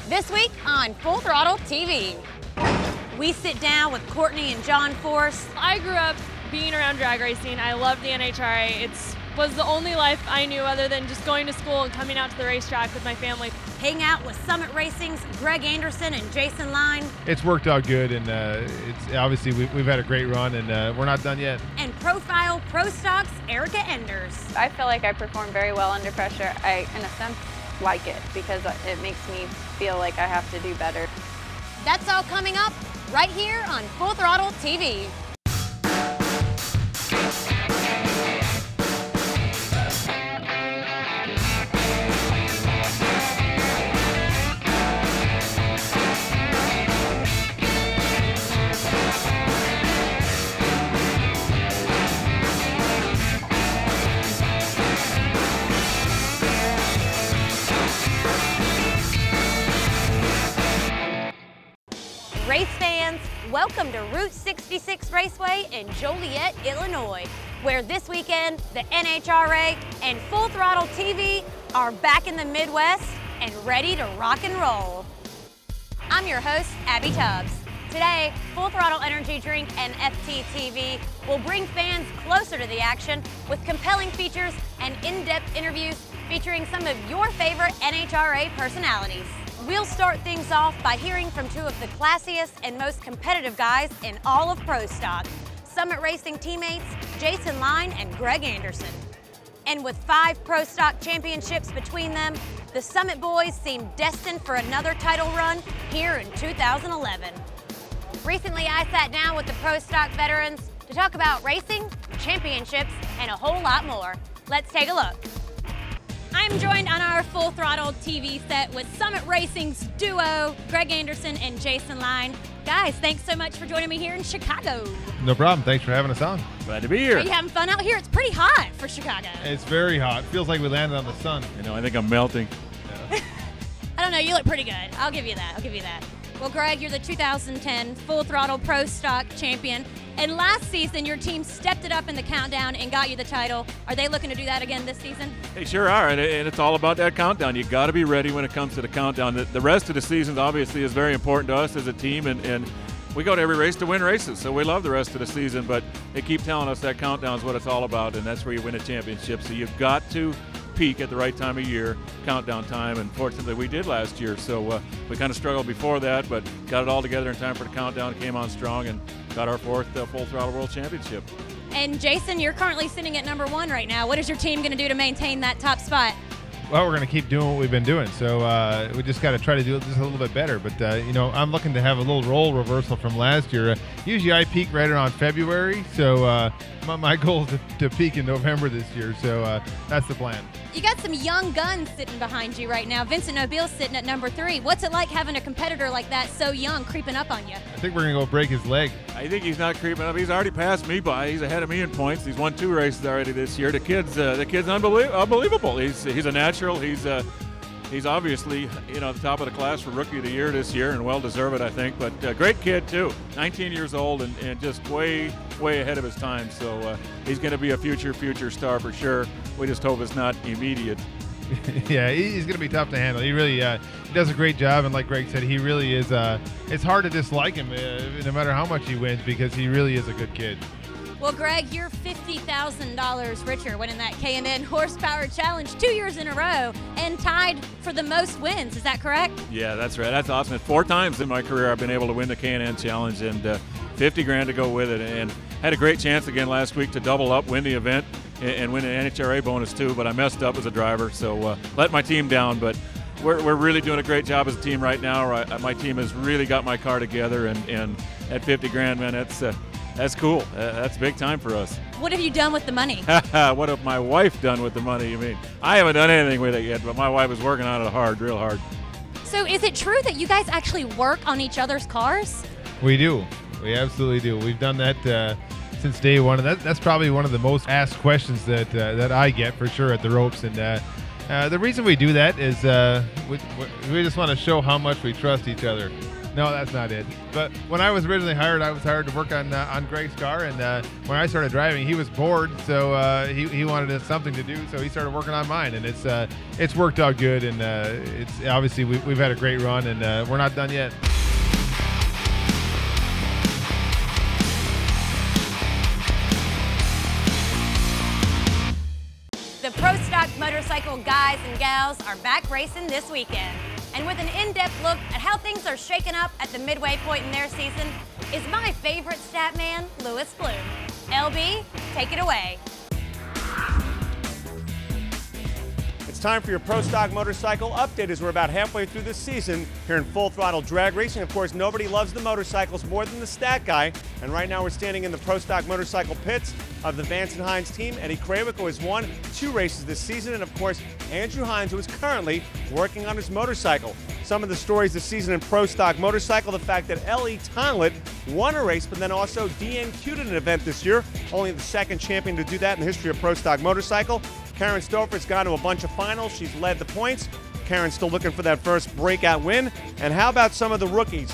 This week on Full Throttle TV, we sit down with Courtney and John Force. I grew up being around drag racing. I loved the NHRA. It was the only life I knew other than just going to school and coming out to the racetrack with my family. Hang out with Summit Racing's Greg Anderson and Jason Line. It's worked out good, and it's obviously we've had a great run, and we're not done yet. And Profile Pro Stock's Erica Enders. I feel like I perform very well under pressure. I, in a sense, like it because it makes me feel like I have to do better. That's all coming up right here on Full Throttle TV. Race fans, welcome to Route 66 Raceway in Joliet, Illinois, where this weekend the NHRA and Full Throttle TV are back in the Midwest and ready to rock and roll. I'm your host, Abby Tubbs. Today, Full Throttle Energy Drink and FTTV will bring fans closer to the action with compelling features and in-depth interviews featuring some of your favorite NHRA personalities. We'll start things off by hearing from two of the classiest and most competitive guys in all of Pro Stock, Summit Racing teammates Jason Line and Greg Anderson. And with 5 Pro Stock championships between them, the Summit boys seem destined for another title run here in 2011. Recently, I sat down with the Pro Stock veterans to talk about racing, championships, and a whole lot more. Let's take a look. I'm joined on our Full Throttle TV set with Summit Racing's duo, Greg Anderson and Jason Line. Guys, thanks so much for joining me here in Chicago. No problem. Thanks for having us on. Glad to be here. Are you having fun out here? It's pretty hot for Chicago. It's very hot. Feels like we landed on the sun. You know, I think I'm melting. I don't know, you look pretty good. I'll give you that, I'll give you that. Well, Greg, you're the 2010 Full Throttle Pro Stock champion. And last season, your team stepped it up in the countdown and got you the title. Are they looking to do that again this season? They sure are, and it's all about that countdown. You got to be ready when it comes to the countdown. The rest of the season, obviously, is very important to us as a team, and we go to every race to win races, so we love the rest of the season, but they keep telling us that countdown is what it's all about, and that's where you win a championship. So you've got to peak at the right time of year, countdown time, and fortunately we did last year. So we kind of struggled before that, but got it all together in time for the countdown, came on strong, and got our 4th Full Throttle World Championship. And Jason, you're currently sitting at #1 right now. What is your team going to do to maintain that top spot? Well, we're going to keep doing what we've been doing, so we just got to try to do it just a little bit better. But, you know, I'm looking to have a little role reversal from last year. Usually I peak right around February, so my goal is to peak in November this year, so that's the plan. You got some young guns sitting behind you right now. Vincent Nobile's sitting at #3. What's it like having a competitor like that so young creeping up on you? I think we're going to go break his leg. I think he's not creeping up. He's already passed me by. He's ahead of me in points. He's won 2 races already this year. The kid's unbelievable. He's a natural. He's obviously, you know, the top of the class for Rookie of the Year this year, and well deserved, I think. But great kid too. 19 years old and just way ahead of his time. So he's going to be a future star for sure. We just hope it's not immediate. Yeah, he's going to be tough to handle. He really he does a great job, and like Greg said, he really is. It's hard to dislike him no matter how much he wins because he really is a good kid. Well, Greg, you're $50,000 richer winning that K&N Horsepower Challenge 2 years in a row and tied for the most wins. Is that correct? Yeah, that's right. That's awesome. 4 times in my career I've been able to win the K&N Challenge, and 50 grand to go with it. And had a great chance again last week to double up, win the event, and win an NHRA bonus too, but I messed up as a driver, so let my team down. But we're really doing a great job as a team right now. My team has really got my car together, and at 50 grand, man, that's cool. That's big time for us. What have you done with the money? What have my wife done with the money, you mean? I haven't done anything with it yet, but my wife is working on it real hard. So is it true that you guys actually work on each other's cars? We do. We absolutely do. We've done that since day one, and that's probably one of the most asked questions that I get for sure at the ropes. And the reason we do that is we just want to show how much we trust each other. No, that's not it. But when I was originally hired, I was hired to work on Greg's car, and when I started driving, he was bored, so he wanted something to do, so he started working on mine, and it's worked out good, and it's obviously we've had a great run, and we're not done yet. The Pro Stock motorcycle guys and gals are back racing this weekend. And with an in-depth look at how things are shaking up at the midway point in their season is my favorite stat man, Lewis Bloom. LB, take it away. It's time for your Pro Stock Motorcycle update as we're about halfway through this season here in Full Throttle Drag Racing. Of course, nobody loves the motorcycles more than the stat guy. And right now we're standing in the Pro Stock Motorcycle pits of the Vance & Hines team. Eddie Krawick, who has won 2 races this season, and of course, Andrew Hines, who is currently working on his motorcycle. Some of the stories this season in Pro Stock Motorcycle, the fact that Ellie Tonlett won a race, but then also DNQ'd an event this year. Only the second champion to do that in the history of Pro Stock Motorcycle. Karen Stouffer's gone to a bunch of finals. She's led the points. Karen's still looking for that first breakout win. And how about some of the rookies?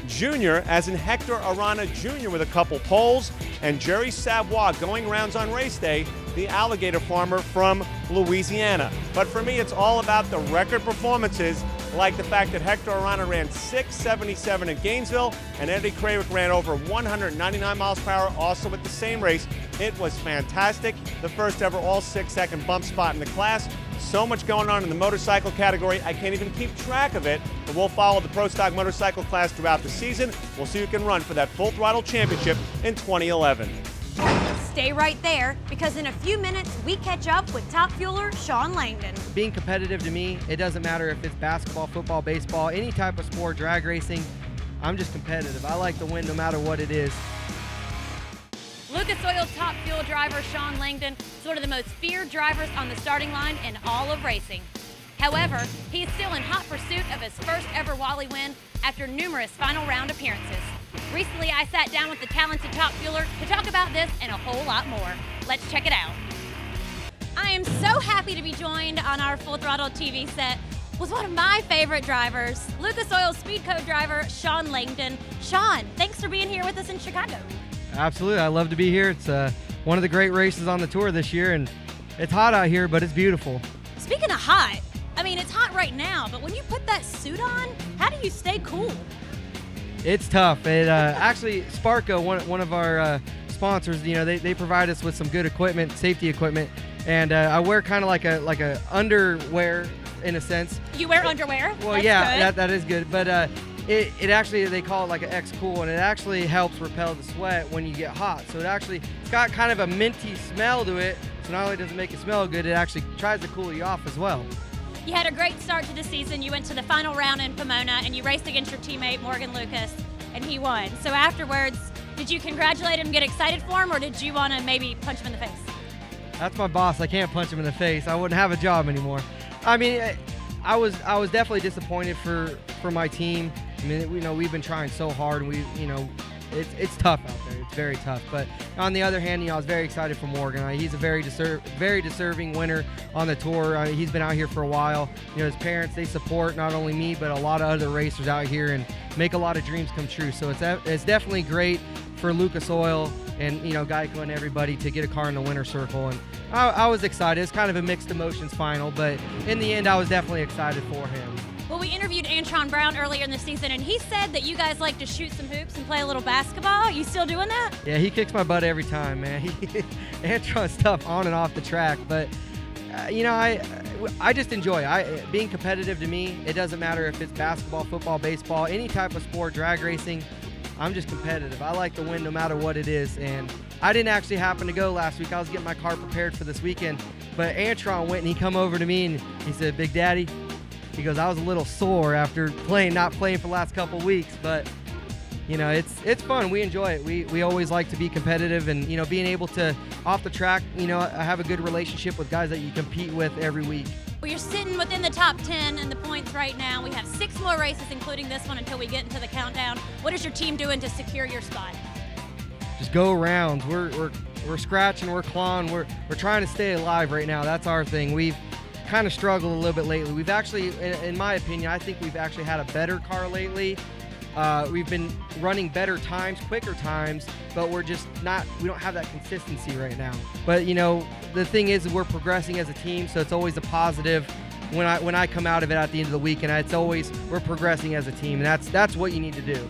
Junior, as in Hector Arana Jr. with a couple poles, and Jerry Savoie going rounds on race day, the alligator farmer from Louisiana. But for me, it's all about the record performances, like the fact that Hector Arana ran 6:77 in Gainesville, and Eddie Krawick ran over 199 miles per hour also at the same race. It was fantastic. The first ever all 6-second bump spot in the class. So much going on in the motorcycle category, I can't even keep track of it, but we'll follow the Pro Stock motorcycle class throughout the season. We'll see who can run for that Full Throttle Championship in 2011. Stay right there, because in a few minutes, we catch up with top fueler Sean Langdon. Being competitive to me, it doesn't matter if it's basketball, football, baseball, any type of sport, drag racing, I'm just competitive. I like to win no matter what it is. Lucas Oil top fuel driver Sean Langdon is one of the most feared drivers on the starting line in all of racing. However, he is still in hot pursuit of his first ever Wally win after numerous final round appearances. Recently, I sat down with the talented top fueler to talk about this and a whole lot more. Let's check it out. I am so happy to be joined on our Full Throttle TV set with one of my favorite drivers, Lucas Oil Speed Code driver Sean Langdon. Sean, thanks for being here with us in Chicago. Absolutely, I love to be here. It's one of the great races on the tour this year, and it's hot out here, but it's beautiful. Speaking of hot, I mean, it's hot right now, but when you put that suit on, how do you stay cool? It's tough. It actually, Sparco, one of our sponsors, you know, they provide us with some good equipment, safety equipment, and I wear kind of like a underwear in a sense. You wear underwear? Well, that's yeah, good. that is good, but it actually, they call it like an X-Cool, and it actually helps repel the sweat when you get hot. So it's got kind of a minty smell to it. So not only does it make it smell good, it actually tries to cool you off as well. You had a great start to the season. You went to the final round in Pomona, and you raced against your teammate, Morgan Lucas, and he won. So afterwards, did you congratulate him, get excited for him, or did you want to maybe punch him in the face? That's my boss. I can't punch him in the face. I wouldn't have a job anymore. I mean, I was definitely disappointed for my team. I mean, you know, we've been trying so hard, and it's tough out there. It's very tough. But on the other hand, you know, I was very excited for Morgan. He's a very deserving winner on the tour. He's been out here for a while. You know, his parents, they support not only me, but a lot of other racers out here and make a lot of dreams come true. So it's definitely great for Lucas Oil and, you know, Geico and everybody to get a car in the winner's circle. And I was excited. It's kind of a mixed emotions final, but in the end, I was definitely excited for him. Well, we interviewed Antron Brown earlier in the season, and he said that you guys like to shoot some hoops and play a little basketball. You still doing that? Yeah, he kicks my butt every time, man. Antron's tough on and off the track, but you know, I just enjoy it. Being competitive to me, it doesn't matter if it's basketball, football, baseball, any type of sport, drag racing. I'm just competitive. I like to win no matter what it is, and I didn't actually happen to go last week. I was getting my car prepared for this weekend, but Antron went and he come over to me and he said, "Big Daddy," he goes, "I was a little sore after not playing for the last couple of weeks, but you know, it's fun. We enjoy it. We always like to be competitive, and you know, being able to off the track, you know, have a good relationship with guys that you compete with every week." Well, you're sitting within the top 10 in the points right now. We have 6 more races, including this one, until we get into the countdown. What is your team doing to secure your spot? Just go rounds. We're scratching, we're clawing, we're trying to stay alive right now. That's our thing. We've kind of struggled a little bit lately. We've actually, in my opinion, I think we've actually had a better car lately. We've been running better times, quicker times, but we don't have that consistency right now. But you know, the thing is we're progressing as a team, so it's always a positive when I come out of it at the end of the week, and it's always we're progressing as a team, and that's what you need to do.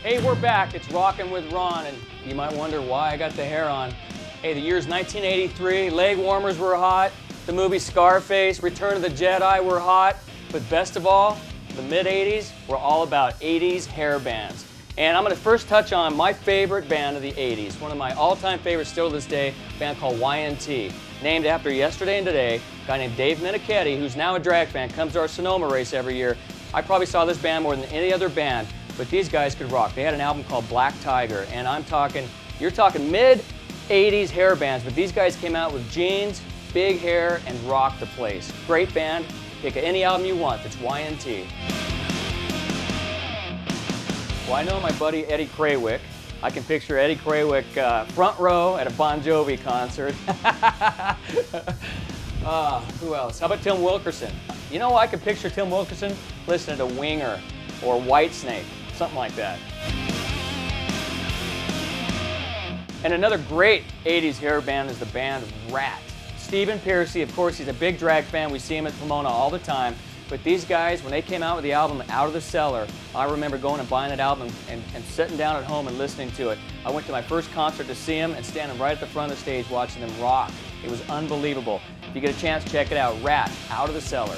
Hey, we're back. It's Rockin' with Ron, and you might wonder why I got the hair on. Hey, the year's 1983. Leg warmers were hot. The movie Scarface, Return of the Jedi were hot. But best of all, the mid-'80s were all about 80s hair bands. And I'm going to first touch on my favorite band of the 80s, one of my all-time favorites still to this day, a band called YNT. Named after Yesterday and Today, a guy named Dave Minichetti, who's now a drag fan, comes to our Sonoma race every year. I probably saw this band more than any other band. But these guys could rock. They had an album called Black Tiger, and you're talking mid-'80s hair bands, but these guys came out with jeans, big hair, and rocked the place. Great band. Pick any album you want. It's YNT. Well, I know my buddy Eddie Krawick. I can picture Eddie Krawick front row at a Bon Jovi concert. Who else? How about Tim Wilkerson? You know, I could picture Tim Wilkerson listening to Winger or Whitesnake. Something like that. And another great 80s hair band is the band Rat. Stephen Piercy, of course, he's a big drag fan. We see him at Pomona all the time. But these guys, when they came out with the album Out of the Cellar, I remember going and buying that album and sitting down at home and listening to it. I went to my first concert to see them and standing right at the front of the stage watching them rock. It was unbelievable. If you get a chance, check it out. Rat, Out of the Cellar.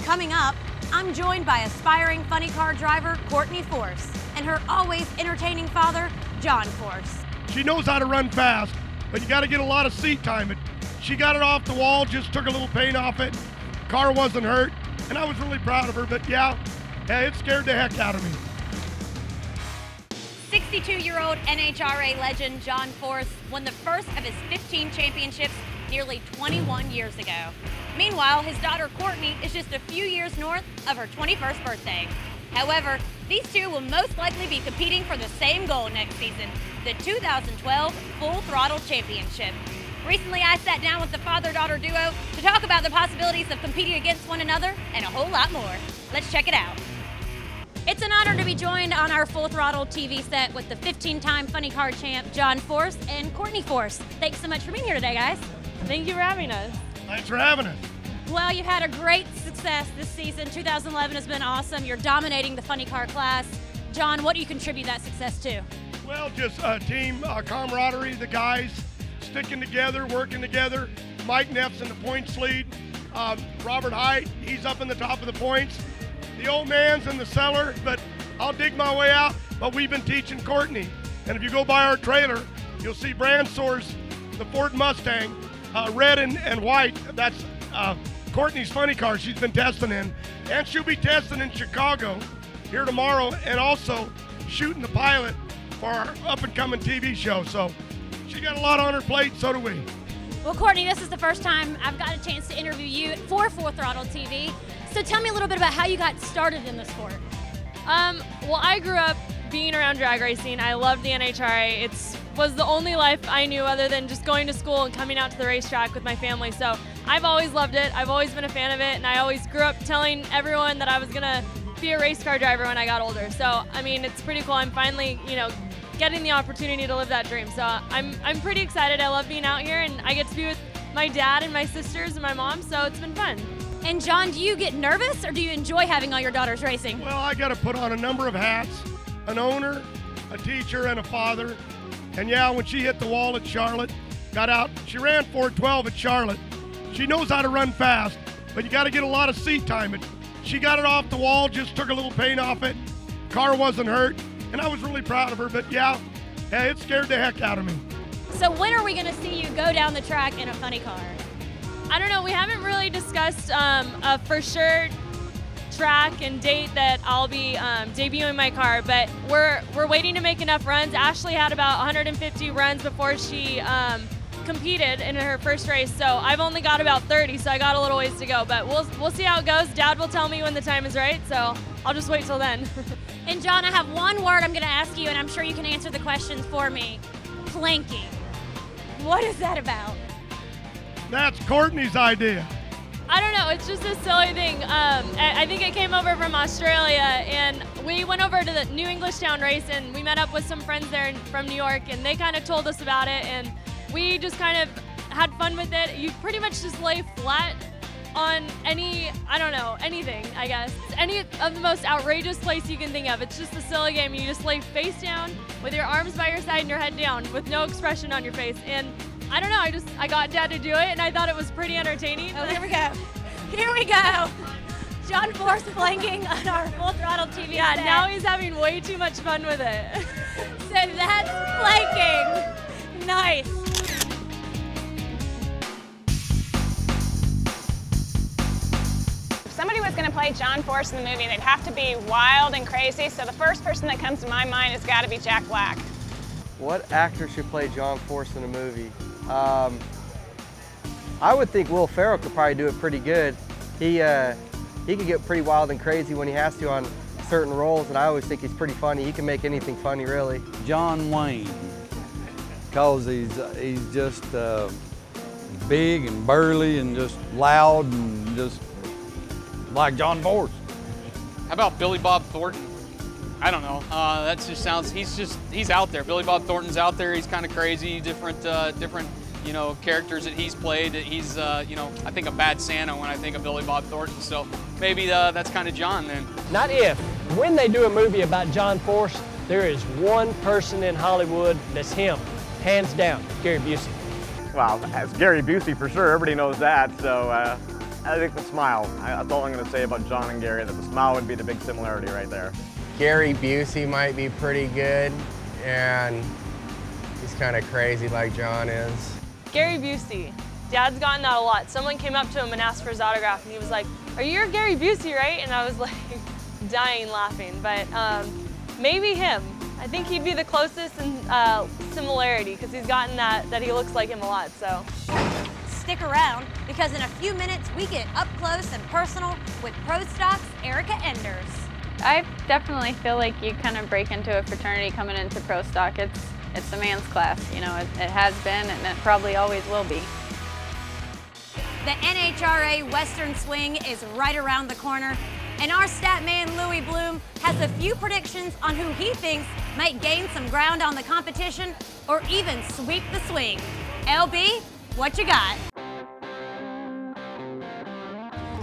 Coming up, I'm joined by aspiring funny car driver Courtney Force and her always entertaining father, John Force. She knows how to run fast, but you got to get a lot of seat time. She got it off the wall, just took a little paint off it. Car wasn't hurt, and I was really proud of her, but yeah, it scared the heck out of me. 62-year-old NHRA legend John Force won the first of his 15 championships nearly 21 years ago. Meanwhile, his daughter Courtney is just a few years north of her 21st birthday. However, these two will most likely be competing for the same goal next season, the 2012 Full Throttle Championship. Recently, I sat down with the father-daughter duo to talk about the possibilities of competing against one another and a whole lot more. Let's check it out. It's an honor to be joined on our Full Throttle TV set with the 15-time funny car champ John Force and Courtney Force. Thanks so much for being here today, guys. Thank you for having us. Thanks for having us. Well, you've had a great success this season. 2011 has been awesome. You're dominating the funny car class. John, what do you contribute that success to? Well, just team camaraderie, the guys sticking together, working together. Mike Neff's in the points lead. Robert Height, he's up in the top of the points. The old man's in the cellar, but I'll dig my way out. But we've been teaching Courtney. And if you go by our trailer, you'll see Brandsour's, the Ford Mustang, red and white. That's Courtney's funny car she's been testing in. And she'll be testing in Chicago here tomorrow and also shooting the pilot for our up-and-coming TV show. So she got a lot on her plate, so do we. Well, Courtney, this is the first time I've got a chance to interview you for Full Throttle TV. So tell me a little bit about how you got started in the sport. Well, I grew up being around drag racing. I loved the NHRA. It was the only life I knew other than just going to school and coming out to the racetrack with my family. So I've always loved it. I've always been a fan of it, and I always grew up telling everyone that I was gonna be a race car driver when I got older. So I mean, it's pretty cool. I'm finally, getting the opportunity to live that dream. So I'm pretty excited. I love being out here, and I get to be with my dad and my sisters and my mom. So it's been fun. And John, do you get nervous or do you enjoy having all your daughters racing? Well, I got to put on a number of hats: an owner, a teacher, and a father. And yeah, when she hit the wall at Charlotte, got out, she ran 4:12 at Charlotte. She knows how to run fast, but you got to get a lot of seat time. She got it off the wall, just took a little paint off it. Car wasn't hurt, and I was really proud of her. But yeah, it scared the heck out of me. So when are we going to see you go down the track in a funny car? I don't know. We haven't really discussed a for sure track and date that I'll be debuting my car, but we're waiting to make enough runs. Ashley had about 150 runs before she competed in her first race, so I've only got about 30, so I got a little ways to go. But we'll see how it goes. Dad will tell me when the time is right, so I'll just wait till then. And John, I have one word I'm going to ask you, and I'm sure you can answer the questions for me. Planking. What is that about? That's Courtney's idea. I don't know, it's just a silly thing. I think it came over from Australia, and we went over to the New Englishtown race, and we met up with some friends there from New York, and they kind of told us about it, and we just kind of had fun with it. You pretty much just lay flat on anything, I guess. Any of the most outrageous place you can think of. It's just a silly game. You just lay face down with your arms by your side and your head down with no expression on your face. And I don't know, I got Dad to do it, and I thought it was pretty entertaining. Oh, here we go. Here we go. John Force planking on our Full Throttle TV. Yeah, set. now he's having way too much fun with it. So that's planking. Nice. If somebody was going to play John Force in the movie, they'd have to be wild and crazy, so the first person that comes to my mind has got to be Jack Black. What actor should play John Force in a movie? I would think Will Ferrell could probably do it pretty good. He could get pretty wild and crazy when he has to on certain roles, and I always think he's pretty funny. He can make anything funny, really. John Wayne, because he's just big and burly and just loud and just like John Force. How about Billy Bob Thornton? I don't know. That just sounds. He's out there. Billy Bob Thornton's out there. He's kind of crazy. Different characters that he's played. He's I think a bad Santa when I think of Billy Bob Thornton. So maybe that's kind of John then. Not if. When they do a movie about John Force, there is one person in Hollywood that's him, hands down, Gary Busey. Well, it's Gary Busey for sure. Everybody knows that. So I think the smile. That's all I'm going to say about John and Gary. That the smile would be the big similarity right there. Gary Busey might be pretty good, and he's kind of crazy like John is. Gary Busey. Dad's gotten that a lot. Someone came up to him and asked for his autograph, and he was like, "Are you your Gary Busey, right?" And I was like, dying laughing. But maybe him. I think he'd be the closest in similarity, because he's gotten that he looks like him a lot. So Stick around, because in a few minutes we get up close and personal with Pro Stock's Erica Enders. I definitely feel like you kind of break into a fraternity coming into Pro Stock. It's a man's class, you know, it has been and it probably always will be. The NHRA Western Swing is right around the corner, and our stat man Louis Bloom has a few predictions on who he thinks might gain some ground on the competition or even sweep the swing. LB, what you got?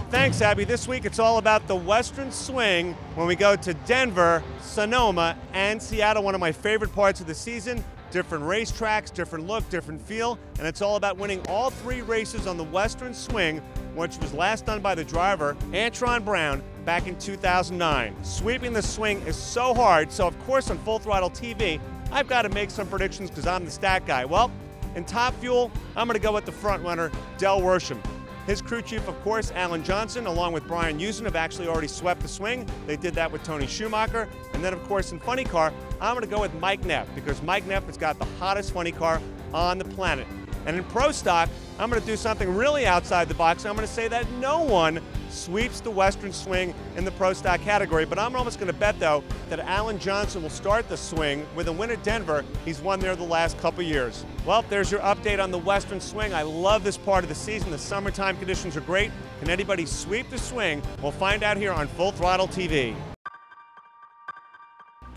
Thanks, Abby. This week it's all about the Western Swing when we go to Denver, Sonoma, and Seattle, one of my favorite parts of the season. Different racetracks, different look, different feel, and it's all about winning all 3 races on the Western Swing, which was last done by the driver, Antron Brown, back in 2009. Sweeping the swing is so hard, so of course on Full Throttle TV, I've got to make some predictions because I'm the stat guy. Well, in Top Fuel, I'm going to go with the front runner, Del Worsham. His crew chief, of course, Alan Johnson, along with Brian Usen, have actually already swept the swing. They did that with Tony Schumacher. And then, of course, in funny car, I'm going to go with Mike Neff, because Mike Neff has got the hottest funny car on the planet. And in Pro Stock, I'm going to do something really outside the box. I'm going to say that no one sweeps the Western Swing in the Pro Stock category, but I'm almost going to bet, though, that Alan Johnson will start the swing with a win at Denver. He's won there the last couple years. Well, there's your update on the Western Swing. I love this part of the season. The summertime conditions are great. Can anybody sweep the swing? We'll find out here on Full Throttle TV.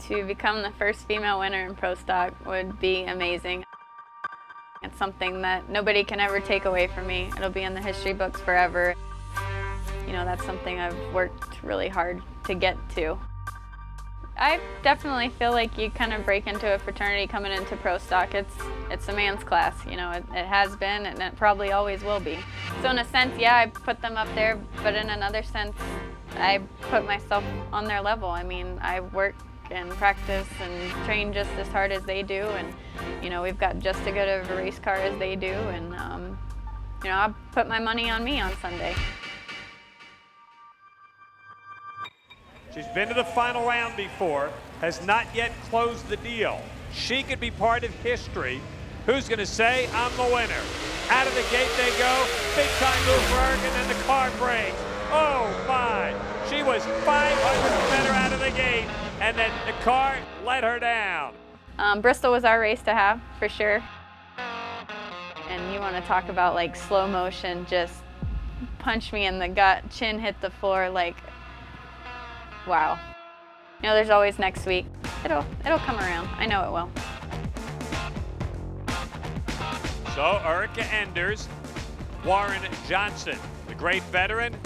To become the first female winner in Pro Stock would be amazing. It's something that nobody can ever take away from me. It'll be in the history books forever. You know, that's something I've worked really hard to get to. I definitely feel like you kind of break into a fraternity coming into Pro Stock. It's a man's class, you know, it has been and it probably always will be. So in a sense, yeah, I put them up there, but in another sense, I put myself on their level. I mean, I work and practice and train just as hard as they do, and you know, we've got just as good of a race car as they do, and you know, I put my money on me on Sunday. She's been to the final round before, has not yet closed the deal. She could be part of history Who's going to say, I'm the winner? Out of the gate they go. Big time move for Erica, and then the car breaks. Oh, my. She was 500 better out of the gate, and then the car let her down. Bristol was our race to have, for sure. And you want to talk about like slow motion, just punch me in the gut, chin hit the floor, like, wow. You know, there's always next week. It'll come around. I know it will. So Erica Enders, Warren Johnson, the great veteran,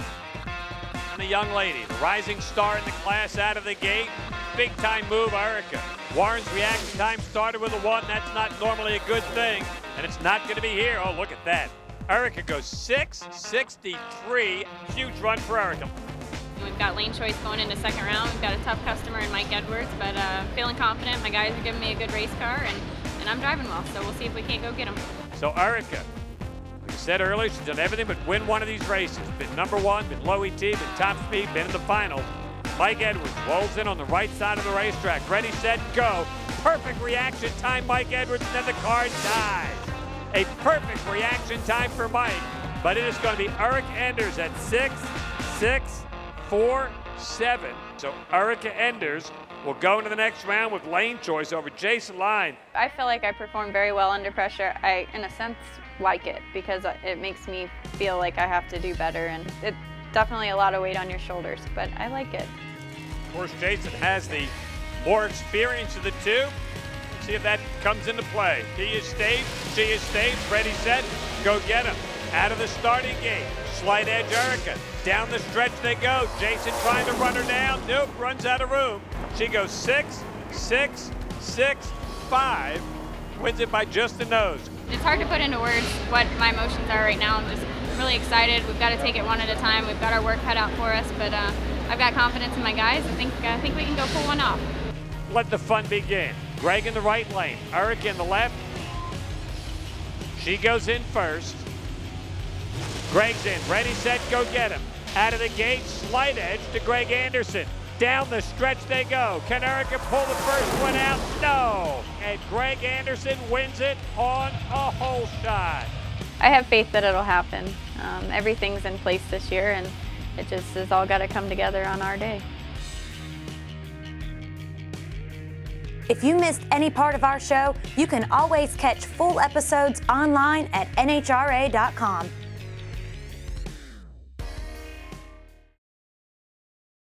and the young lady, the rising star in the class out of the gate. Big time move, Erica. Warren's reaction time started with a 1. That's not normally a good thing, and it's not going to be here. Oh, look at that. Erica goes 6.63. Huge run for Erica. We've got lane choice going into second round. We've got a tough customer in Mike Edwards, but feeling confident. My guys are giving me a good race car, and I'm driving well, so we'll see if we can't go get them. So Erica, like I said earlier, she's done everything but win one of these races. Been #1, been low ET, been top speed, been in the final. Mike Edwards rolls in on the right side of the racetrack. Ready, set, go. Perfect reaction time, Mike Edwards, and then the car dies. A perfect reaction time for Mike, but it is going to be Erica Enders at 6.647. So Erica Enders will go into the next round with lane choice over Jason Line. I feel like I perform very well under pressure. I, in a sense, like it because it makes me feel like I have to do better, and it's definitely a lot of weight on your shoulders, but I like it. Of course, Jason has the more experience of the two. Let's see if that comes into play. He is staged, she is staged, ready, set, go get him. Out of the starting gate, slight edge Erica. Down the stretch they go. Jason trying to run her down. Nope, runs out of room. She goes 6.665, wins it by just a nose. It's hard to put into words what my emotions are right now. I'm just really excited. We've got to take it one at a time. We've got our work cut out for us, but I've got confidence in my guys. I think we can go pull one off. Let the fun begin. Greg in the right lane, Erica in the left. She goes in first. Greg's in, ready, set, go get him. Out of the gate, slight edge to Greg Anderson. Down the stretch they go. Can Erica pull the first one out? No. And Greg Anderson wins it on a hole shot. I have faith that it'll happen. Everything's in place this year, and it just has all got to come together on our day. If you missed any part of our show, you can always catch full episodes online at nhra.com.